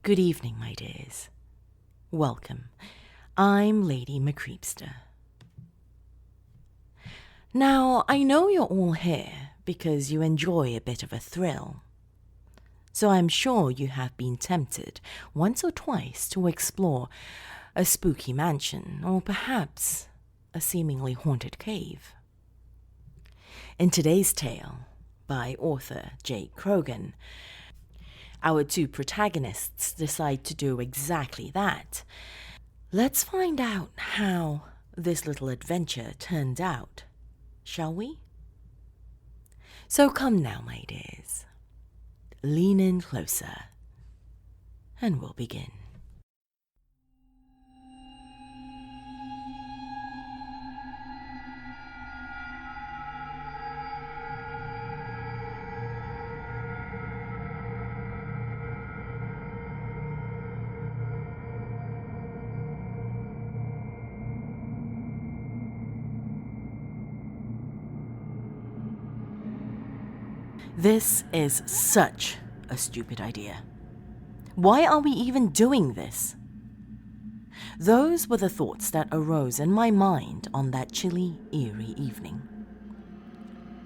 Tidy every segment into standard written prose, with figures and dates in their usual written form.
Good evening, my dears. Welcome. I'm Lady Creepypasta. Now, I know you're all here because you enjoy a bit of a thrill. So I'm sure you have been tempted once or twice to explore a spooky mansion or perhaps a seemingly haunted cave. In today's tale, by author J. Crogan, our two protagonists decide to do exactly that. Let's find out how this little adventure turned out, shall we? So come now, my dears. Lean in closer, and we'll begin. This is such a stupid idea. Why are we even doing this? Those were the thoughts that arose in my mind on that chilly, eerie evening.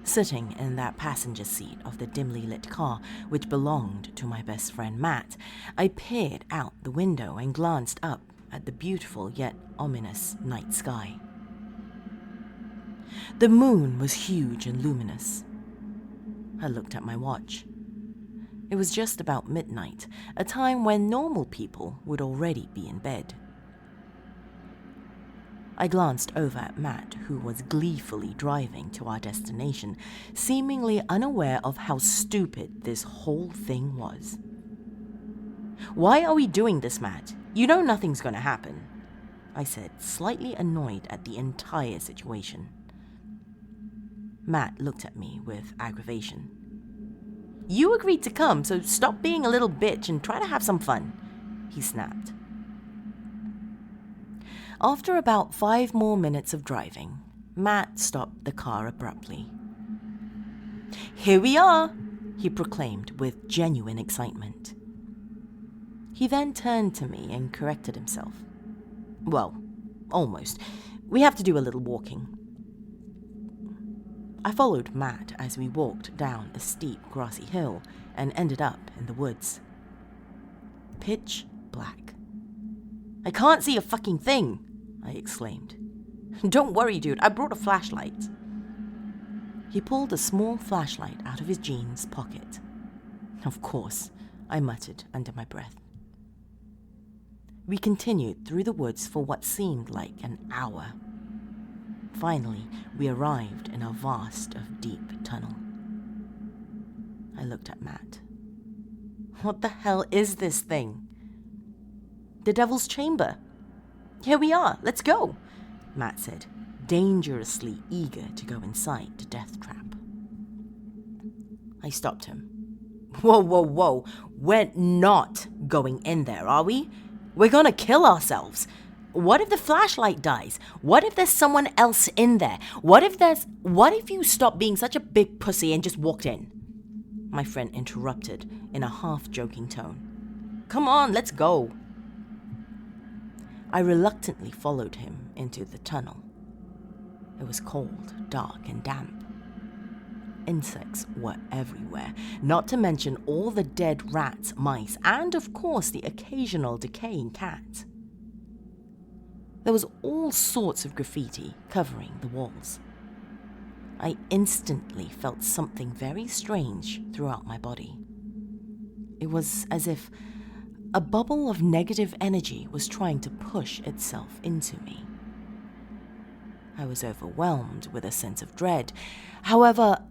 Sitting in that passenger seat of the dimly lit car which belonged to my best friend Matt, I peered out the window and glanced up at the beautiful yet ominous night sky. The moon was huge and luminous. I looked at my watch. It was just about midnight, a time when normal people would already be in bed. I glanced over at Matt, who was gleefully driving to our destination, seemingly unaware of how stupid this whole thing was. "Why are we doing this, Matt? You know nothing's going to happen," I said, slightly annoyed at the entire situation. Matt looked at me with aggravation. "You agreed to come, so stop being a little bitch and try to have some fun," he snapped. After about 5 more minutes of driving, Matt stopped the car abruptly. "Here we are," he proclaimed with genuine excitement. He then turned to me and corrected himself. "Well, almost. We have to do a little walking." I followed Matt as we walked down a steep grassy hill and ended up in the woods. Pitch black. "I can't see a fucking thing," I exclaimed. "Don't worry, dude, I brought a flashlight." He pulled a small flashlight out of his jeans pocket. "Of course," I muttered under my breath. We continued through the woods for what seemed like an hour. Finally, we arrived in a vast of deep tunnel. I looked at Matt. "What the hell is this thing?" "The Devil's Chamber. Here we are, let's go," Matt said, dangerously eager to go inside the death trap. I stopped him. Whoa. We're not going in there, are we? We're gonna kill ourselves. What if the flashlight dies? What if there's someone else in there? What if you stop being such a big pussy and just walked in?" My friend interrupted in a half-joking tone. "Come on, let's go." I reluctantly followed him into the tunnel. It was cold, dark, and damp. Insects were everywhere, not to mention all the dead rats, mice, and of course the occasional decaying cat. There was all sorts of graffiti covering the walls. I instantly felt something very strange throughout my body. It was as if a bubble of negative energy was trying to push itself into me. I was overwhelmed with a sense of dread. However,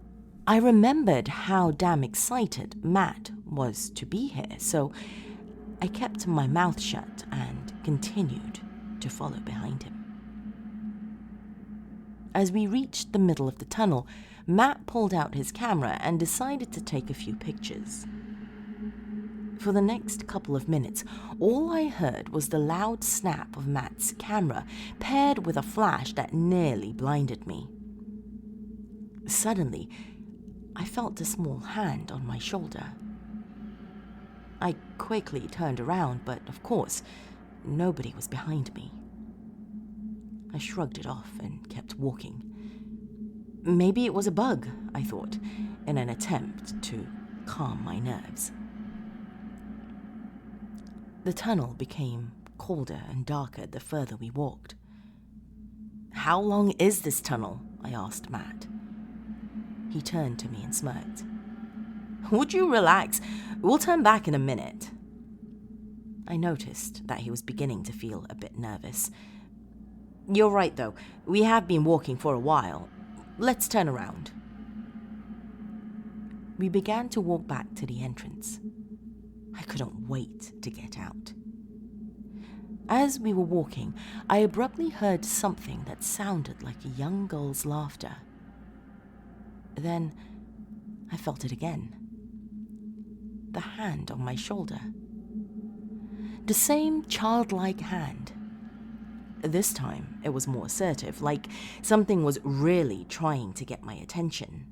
I remembered how damn excited Matt was to be here, so I kept my mouth shut and continued to follow behind him. As we reached the middle of the tunnel, Matt pulled out his camera and decided to take a few pictures. For the next couple of minutes, all I heard was the loud snap of Matt's camera, paired with a flash that nearly blinded me. Suddenly, I felt a small hand on my shoulder. I quickly turned around, but of course, nobody was behind me. I shrugged it off and kept walking. Maybe it was a bug, I thought, in an attempt to calm my nerves. The tunnel became colder and darker the further we walked. "How long is this tunnel?" I asked Matt. He turned to me and smirked. "Would you relax? We'll turn back in a minute." I noticed that he was beginning to feel a bit nervous. "You're right, though. We have been walking for a while. Let's turn around." We began to walk back to the entrance. I couldn't wait to get out. As we were walking, I abruptly heard something that sounded like a young girl's laughter. Then I felt it again. The hand on my shoulder. The same childlike hand. This time, it was more assertive, like something was really trying to get my attention.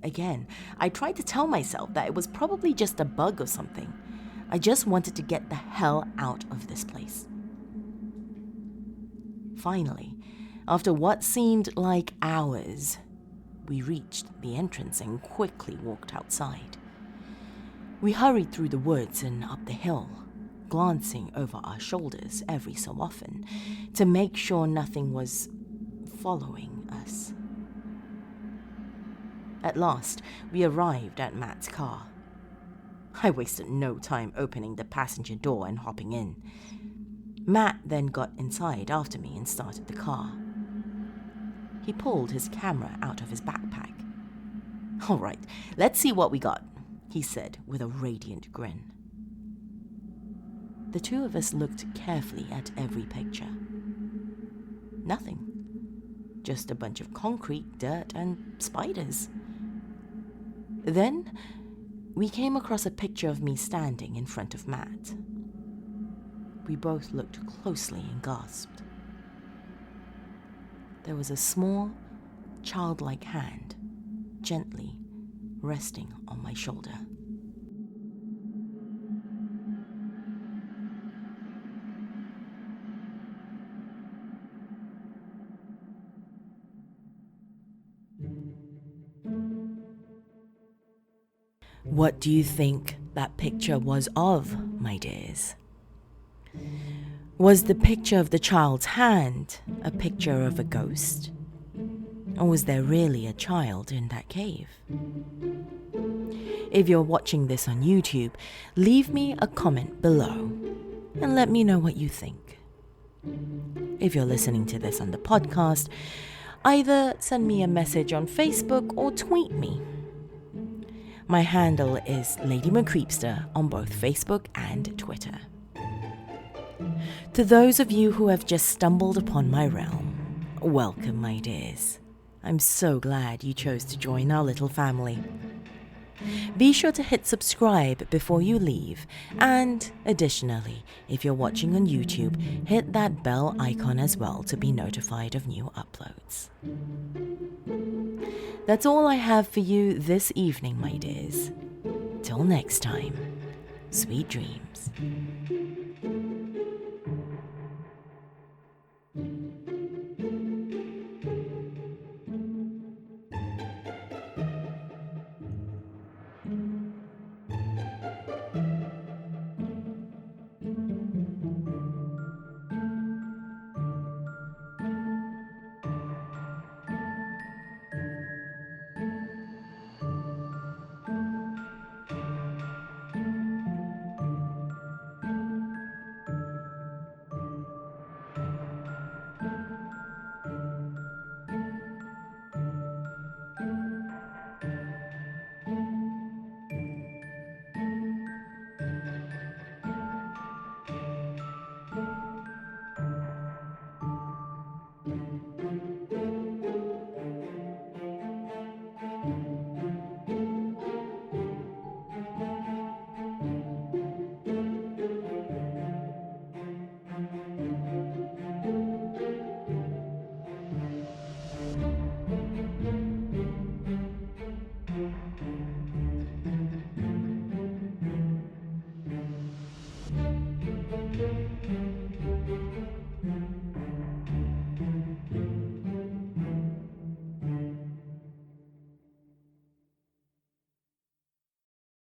Again, I tried to tell myself that it was probably just a bug or something. I just wanted to get the hell out of this place. Finally, after what seemed like hours, we reached the entrance and quickly walked outside. We hurried through the woods and up the hill, glancing over our shoulders every so often to make sure nothing was following us. At last, we arrived at Matt's car. I wasted no time opening the passenger door and hopping in. Matt then got inside after me and started the car. He pulled his camera out of his backpack. "All right, let's see what we got," he said with a radiant grin. The two of us looked carefully at every picture. Nothing. Just a bunch of concrete, dirt, and spiders. Then we came across a picture of me standing in front of Matt. We both looked closely and gasped. There was a small, childlike hand gently resting on my shoulder. What do you think that picture was of, my dears? Was the picture of the child's hand a picture of a ghost? Or was there really a child in that cave? If you're watching this on YouTube, leave me a comment below and let me know what you think. If you're listening to this on the podcast, either send me a message on Facebook or tweet me. My handle is Lady Creepypasta on both Facebook and Twitter. To those of you who have just stumbled upon my realm, welcome, my dears. I'm so glad you chose to join our little family. Be sure to hit subscribe before you leave, and additionally, if you're watching on YouTube, hit that bell icon as well to be notified of new uploads. That's all I have for you this evening, my dears. Till next time, sweet dreams.